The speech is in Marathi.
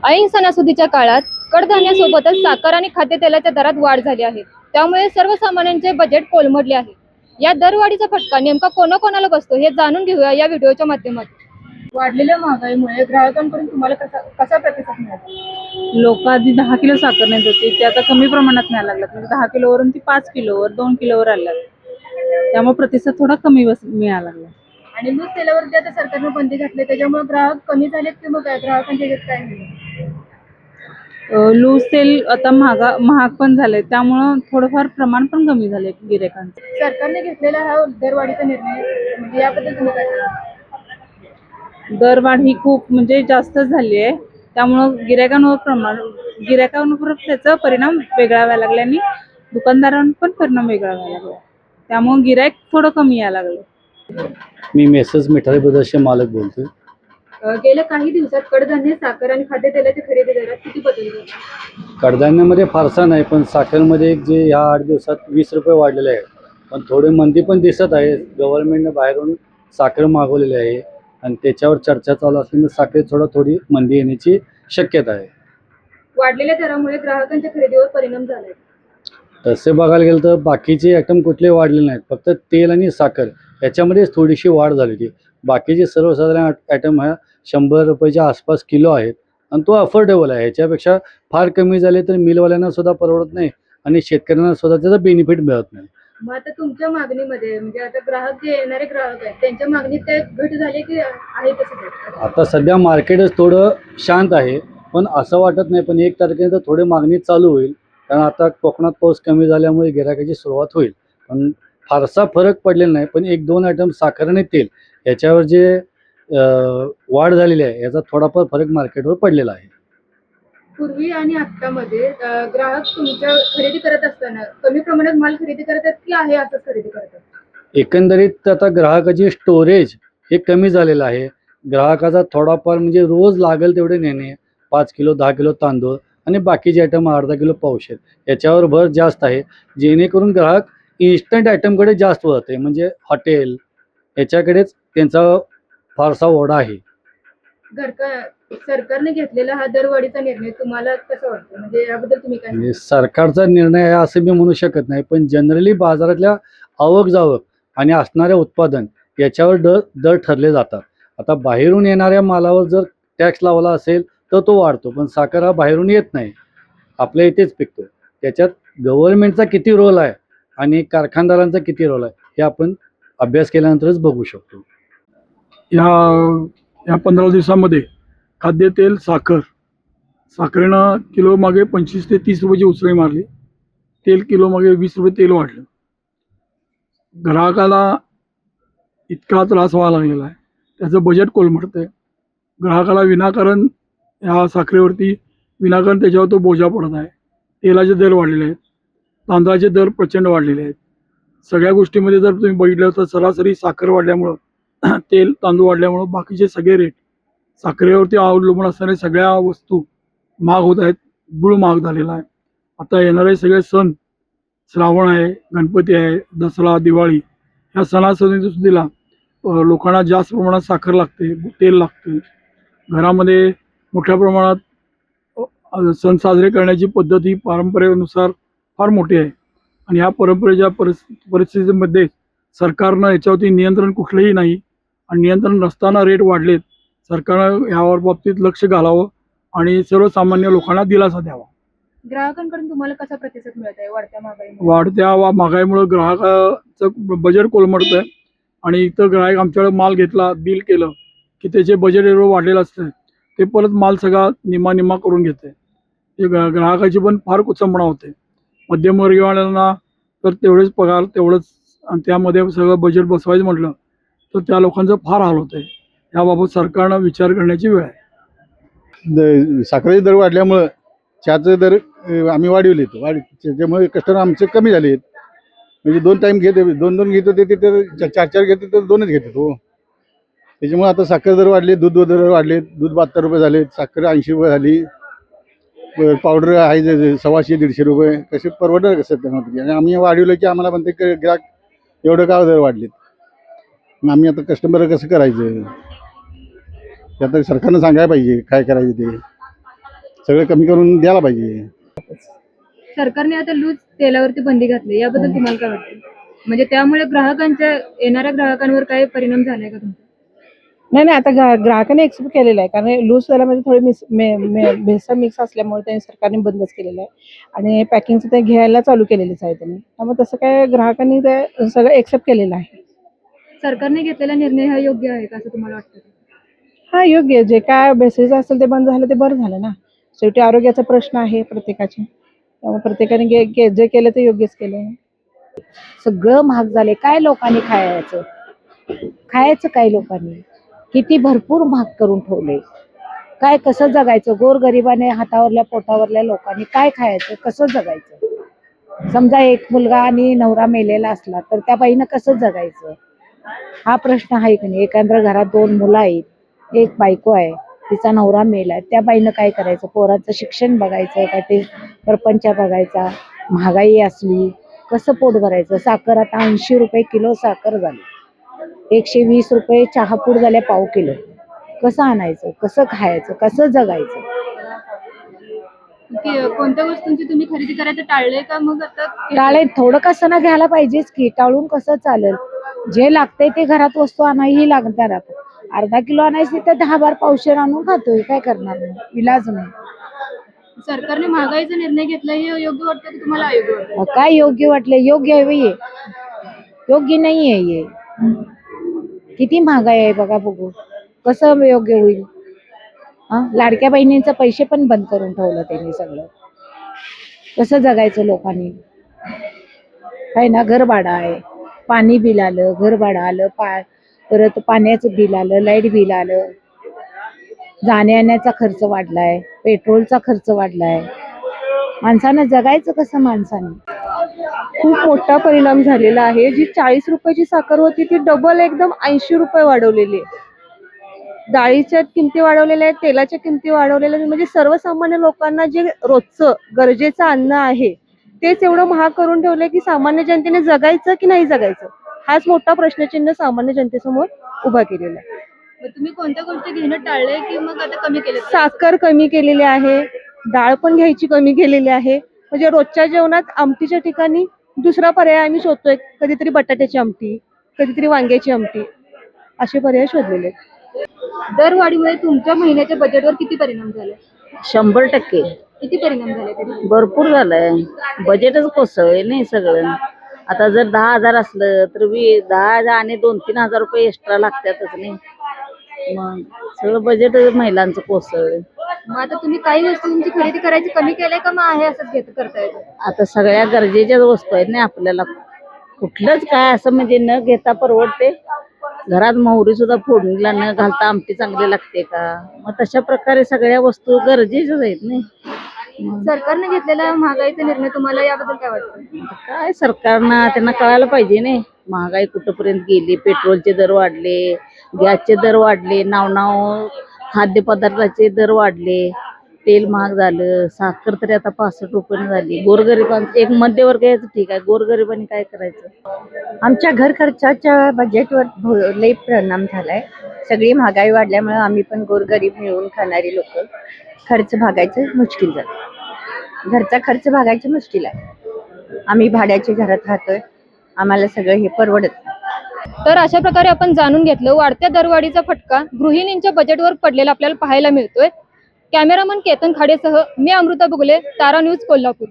ऐन सणासुदीच्या काळात कडधान्यासोबतच साखर आणि खाद्यतेलाच्या दरात वाढ झाली आहे. त्यामुळे सर्वसामान्यांचे बजेट कोलमडले आहे. या दरवाढीचा फटका नेमका कोणाकोणाला बसतो हे जाणून घेऊया या व्हिडिओच्या माध्यमातून. वाढलेल्या महागाईमुळे ग्राहकांकडून तुम्हाला कसा प्रतिसाद मिळतो? लोक आधी 10 किलो साखर नेत होती, ते आता कमी प्रमाणात न्यायला लागल्यात. म्हणजे 10 किलोवरून ती 5 किलोवर 2 किलोवर आल्यात. त्यामुळे प्रतिसाद थोडा कमी मिळायला लागला. आणि लूज तेलावरती आता सरकारने बंदी घातली, त्याच्यामुळे ग्राहक कमी झालेत की मग ग्राहकांच्या ह्याच्यात काय होईल? लूज तेल आता महाग पण झाले, त्यामुळं थोडंफार प्रमाण पण कमी झाले गिऱ्हाईकांचं. सरकारने घेतलेला हा दरवाढीचा निर्णय म्हणजे याबद्दल तुम्ही काय सांगाल? दरवाढ ही खूप म्हणजे जास्तच झाली आहे. त्यामुळं गिऱ्हाईकांवर त्याचा परिणाम वेगळा व्हायला लागला आणि दुकानदारांवर पण परिणाम वेगळा व्हायला लागला. त्यामुळे गिऱ्हाईक थोडं कमी यायला लागलं. मी मेसेज मिठाई ब्रदर्सचे मालक बोलतोय. गेल्या काही दिवसात कडधान्य, साखर आणि खाद्यतेलाच्या खरेदी दरात किती बदल झाला? कडधान्यामध्ये फारसा नाही, पण साखरेमध्ये जे ह्या 8 दिवसात 20 रुपये वाढलेले आहे. पण थोडे मंदी पण दिसत आहे. गव्हर्नमेंटने बाहेरून साखर मागवलेली आहे आणि त्याच्यावर चर्चा चालू असल्यामुळे साखरेत थोडी मंदी येण्याची शक्यता आहे. वाढलेल्या दरामुळे ग्राहकांच्या खरेदीवर परिणाम झालाय. तसे बघायला गेलं तर बाकीचे आयटम कुठले वाढलेले नाहीत, फक्त तेल आणि साखर याच्यामध्येच थोडीशी वाढ झाली होती. बाकीचे सर्वसाधारण आयटम ह्या 100 रुपयाच्या आसपास किलो आहेत आणि तो अफोर्डेबल आहे. ह्याच्यापेक्षा फार कमी झाले तर मिलवाल्यांना सुद्धा परवडत नाही आणि शेतकऱ्यांना सुद्धा त्याचा बेनिफिट मिळत नाही. मग आता तुमच्या मागणीमध्ये म्हणजे आता ग्राहक जे येणारे ग्राहक आहेत त्यांच्या मागणीत काय घट झाली की आहे तसंच? आता सध्या मार्केटच थोडं शांत आहे, पण असं वाटत नाही. पण 1 तारखेनंतर थोडी मागणी चालू होईल, कारण आता कोकणात पाऊस कमी झाल्यामुळे गिऱ्हाईकाची सुरुवात होईल. पण फारसा फरक पडलेला नाही. पण 1-2 आयटम साखर आणि तेल याच्यावर जे वाढ झालेली आहे याचा थोडाफार फरक मार्केटवर पडलेला आहे. पूर्वी आणि आत्तामध्ये ग्राहक तुमच्या खरेदी करत असताना कमी प्रमाणात माल खरेदी करतात की आहे असंच खरेदी करतात? एकंदरीत आता ग्राहकाची स्टोरेज हे कमी झालेलं आहे. ग्राहकाचा थोडाफार म्हणजे रोज लागेल तेवढे नेणे, 5 किलो 10 किलो तांदूळ आणि बाकीचे आयटम अर्धा किलो पावशेर याच्यावर भर जास्त आहे. जेणेकरून ग्राहक इन्स्टंट आयटमकडे जास्त वळत आहे, म्हणजे हॉटेल याच्याकडेच त्यांचा फारसा ओढा आहे. सरकारने घेतलेला हा दरवाढीचा निर्णय तुम्हाला कसा वाटतो? म्हणजे याबद्दल तुम्ही काय म्हणजे सरकारचा निर्णय आहे असं मी म्हणू शकत नाही, पण जनरली बाजारातल्या आवक जावक आणि असणाऱ्या उत्पादन याच्यावर दर ठरले जातात. आता बाहेरून येणाऱ्या मालावर जर टॅक्स लावला असेल तर तो वाढतो, पण साखर हा बाहेरून येत नाही, आपल्या इथेच पिकतो. त्याच्यात गव्हर्नमेंटचा किती रोल आहे आणि कारखानदारांचा किती रोल आहे हे आपण अभ्यास केल्यानंतरच बघू शकतो. या 15 दिवसामध्ये खाद्यतेल, साखरेनं किलो मागे 25 ते 30 रुपयाची उसळी मारली. तेल किलो मागे 20 रुपये तेल वाढलं. ग्राहकाला इतका त्रास व्हायला लागलेला आहे, त्याचं बजेट कोलमडतं आहे. ग्राहकाला विनाकारण ह्या साखरेवरती विनाकारण त्याच्यावर तो बोजा पडत आहे. तेलाचे दर वाढलेले आहेत, तांदळाचे दर प्रचंड वाढलेले आहेत. सगळ्या गोष्टीमध्ये जर तुम्ही बघितलं तर सरासरी साखर वाढल्यामुळं तेल तांदूळ वाढल्यामुळं बाकीचे सगळे रेट साखरेवरती अवलंबून असणाऱ्या सगळ्या वस्तू महाग होत आहेत. गुळ महाग झालेला आहे. आता येणारे सगळे सण, श्रावण आहे, गणपती आहे, दसरा, दिवाळी, ह्या सणासुदीला लोकांना जास्त प्रमाणात साखर लागते, तेल लागते. घरामध्ये मोठ्या प्रमाणात सण साजरे करण्याची पद्धत ही परंपरेनुसार फार मोठी आहे आणि ह्या परंपरेच्या परिस्थितीमध्ये सरकारनं याच्यावरती नियंत्रण कुठलंही नाही आणि नियंत्रण नसताना रेट वाढलेत. सरकारनं ह्यावर बाबतीत लक्ष घालावं आणि सर्वसामान्य लोकांना दिलासा द्यावा. ग्राहकांकडून तुम्हाला कसा प्रतिसाद मिळत आहे वाढत्या महागाईमुळे ग्राहकाचं बजेट कोलमडतं आहे आणि इथं ग्राहक आमच्याकडे माल घेतला, बिल केलं की त्याचे बजेट एवढं वाढलेलं असतं, ते परत माल सगळा निम्मा करून घेते. हे ग्राहकाची पण फार कुचंबणा होते. मध्यमवर्गीयांना तर तेवढेच पगार तेवढंच, आणि त्यामध्ये सगळं बजेट बसवायचं म्हटलं तर त्या लोकांचं फार हाल होतं आहे. याबाबत सरकारनं विचार करण्याची वेळ आहे. साखरेचे दर वाढल्यामुळं चहाचे दर आम्ही वाढवले, त्याच्यामुळे कस्टमर आमचे कमी झाले आहेत. म्हणजे 2 टाईम घेते, 2 घेत होते ते तर 4 घेते तर 2च घेत होतो. त्याच्यामुळे आता साखर दर वाढले, दूध दर वाढले. दूध 72 रुपये झाले, साखर 80 रुपये झाली, पावडर आहे 150-150 रुपये. कसे परवडणार कसं त्यांना? आणि आम्ही वाढवलं की आम्हाला म्हणते की ग्राहक एवढं का दर वाढलेत, मग आम्ही आता कस्टमर कसं करायचं? ते आता सरकारनं सांगायला पाहिजे काय करायचं ते. सगळं कमी करून द्यायला पाहिजे. सरकारने आता लूज तेलावरती बंदी घातली, याबद्दल तुम्हाला काय वाटतं? म्हणजे त्यामुळे येणाऱ्या ग्राहकांवर काय परिणाम झालाय का तुमचा? नाही नाही, आता ग्राहकाने एक्सेप्ट केलेलं आहे, कारण लूज तेलामध्ये थोडी भेसळ मिक्स असल्यामुळे त्यांनी सरकारने बंदच केलेलं आहे आणि पॅकिंगचं ते घ्यायला चालू केलेलंच आहे त्यांनी. त्यामुळे तसं काय ग्राहकांनी ते सगळं एक्सेप्ट केलेलं आहे. सरकारने घेतलेला निर्णय हा योग्य आहे का असं तुम्हाला वाटतं? हा योग्य आहे. जे काय भेसळीचं असेल ते बंद झालं ते बरं झालं ना. शेवटी आरोग्याचा प्रश्न आहे प्रत्येकाचे, त्यामुळे प्रत्येकाने जे केलं ते योग्यच केलं. सगळं महाग झाले, काय लोकांनी खायचं काय लोकांनी किती भरपूर महाग करून ठेवले. काय कसं जगायचं गोरगरिबाने, हातावरल्या पोटावरल्या लोकांनी काय खायचं, कसं जगायचं? समजा एक मुलगा आणि नवरा मेलेला असला तर त्या बाईनं कसं जगायचं, हा प्रश्न आहे की नाही. एखाद्या घरात 2 मुलं आहेत, एक बायको आहे, तिचा नवरा मेलाय, त्या बाईनं काय करायचं? पोराचं शिक्षण बघायचं का, ते परपंच बघायचा, महागाई असली, कसं पोट भरायचं? साखर आता 80 रुपये किलो साखर झाली, 120 रुपये चहापूड झाल्या पाव किलो. कसं आणायचं, कसं खायचं, कसं जगायचं? कोणत्या वस्तूंची तुम्ही खरेदी करायचं टाळलंय का मग आता? टाळे थोडं कसं ना घ्यायला पाहिजेच की, टाळून कसं चालेल? जे लागतंय ते घरात वस्तू आणायही लागणार. आपण अर्धा किलो आणायची तर 10-12 पावशेर आणून खातोय, काय करणार? इलाज नाही. सरकारने महागाईचा निर्णय घेतला, हे योग्य वाटतं की तुम्हाला अयोग्य वाटतं? काय योग्य वाटले? योग्य आहे हे, योग्य नाही आहे हे. किती महागाई आहे बघा, बघू कसं योग्य होईल? लाडक्या बहिणींचे पैसे पण बंद करून ठेवलं त्यांनी. सगळं कसं जगायचं लोकांनी? काय ना, घर भाडं आहे, पाणी बिल आलं, घर भाडं आलं, परत पाण्याचं बिल आलं, लाईट बिल आलं, जाण्या येण्याचा खर्च वाढलाय, पेट्रोलचा खर्च वाढलाय. माणसानं जगायचं कसं? माणसाने खूप मोठा परिणाम झालेला आहे. जी 40 रुपयाची साखर होती ती डबल एकदम 80 रुपये वाढवलेली आहे. डाळीच्या किमती वाढवलेल्या आहेत, तेलाच्या किमती वाढवलेल्या आहेत. म्हणजे सर्वसामान्य लोकांना जे रोजचं गरजेचं अन्न आहे तेच एवढं महाग करून ठेवलंय की सामान्य जनतेने जगायचं की नाही जगायचं, हाच मोठा प्रश्नचिन्ह सामान्य जनतेसमोर उभा केलेला आहे. मग तुम्ही कोणत्या गोष्टी घेणं टाळलंय की मग आता कमी केलं? साखर कमी केलेली आहे, डाळ पण घ्यायची कमी केलेली आहे. म्हणजे रोजच्या जेवणात आमटीच्या ठिकाणी दुसरा पर्याय आम्ही शोधतोय. कधीतरी बटाट्याची आमटी, कधीतरी वांग्याची आमटी, असे पर्याय शोधलेले आहेत. दरवाढीमुळे तुमच्या महिन्याच्या बजेटवर किती परिणाम झाले? 100%. किती परिणाम झाले तरी? भरपूर झालंय. बजेटच कोसळलंय नाही सगळं. आता जर 10,000 असलं तर 10,000 आणि 2-3 हजार रुपये एक्स्ट्रा लागतातच नाही. मग सगळं बजेट महिलांचं कोसळलंय. मग आता तुम्ही काही वस्तूंची खरेदी करायची कमी केलंय का, मग आहे असंच करताय? आता सगळ्या गरजेच्याच वस्तू आहेत ना आपल्याला. कुठलंच काय असं म्हणजे न घेता परवडते? घरात मोहरी सुद्धा फोडणीला न घालता आमटी चांगली लागते का? मग तशा प्रकारे सगळ्या वस्तू गरजेच्याच आहेत नाही. सरकारने घेतलेला महागाईचा निर्णय, तुम्हाला याबद्दल काय वाटतं? काय सरकारनं त्यांना कळायला पाहिजे नाही महागाई कुठपर्यंत गेली. पेट्रोलचे दर वाढले, गॅसचे दर वाढले, नाव खाद्यपदार्थाचे दर वाढले, तेल महाग झालं, साखर तरी आता 65 रुपये झाली. गोरगरिबांचं एक मध्यवर्ग याचं ठीक आहे, गोरगरिबांनी काय करायचं? आमच्या घर खर्चाच्या बजेटवर लई परिणाम झालाय. सगळी महागाई वाढल्यामुळे आम्ही पण गोरगरीब मिळून खाणारी लोक खर्च भागायचं मुश्किल झालं. घरचा खर्च भागायचं मुश्किल आहे. आम्ही भाड्याच्या घरात राहतोय, आम्हाला सगळं हे परवडत नाही. तर अशा प्रकारे आपण जाणून घेतलं वाढत्या दरवाढीचा फटका गृहिणींच्या बजेटवर पडलेला आपल्याला पाहायला मिळतोय. कॅमेरामन केतन खाडेसह मी अमृता बुगले, तारा न्यूज कोल्हापूर.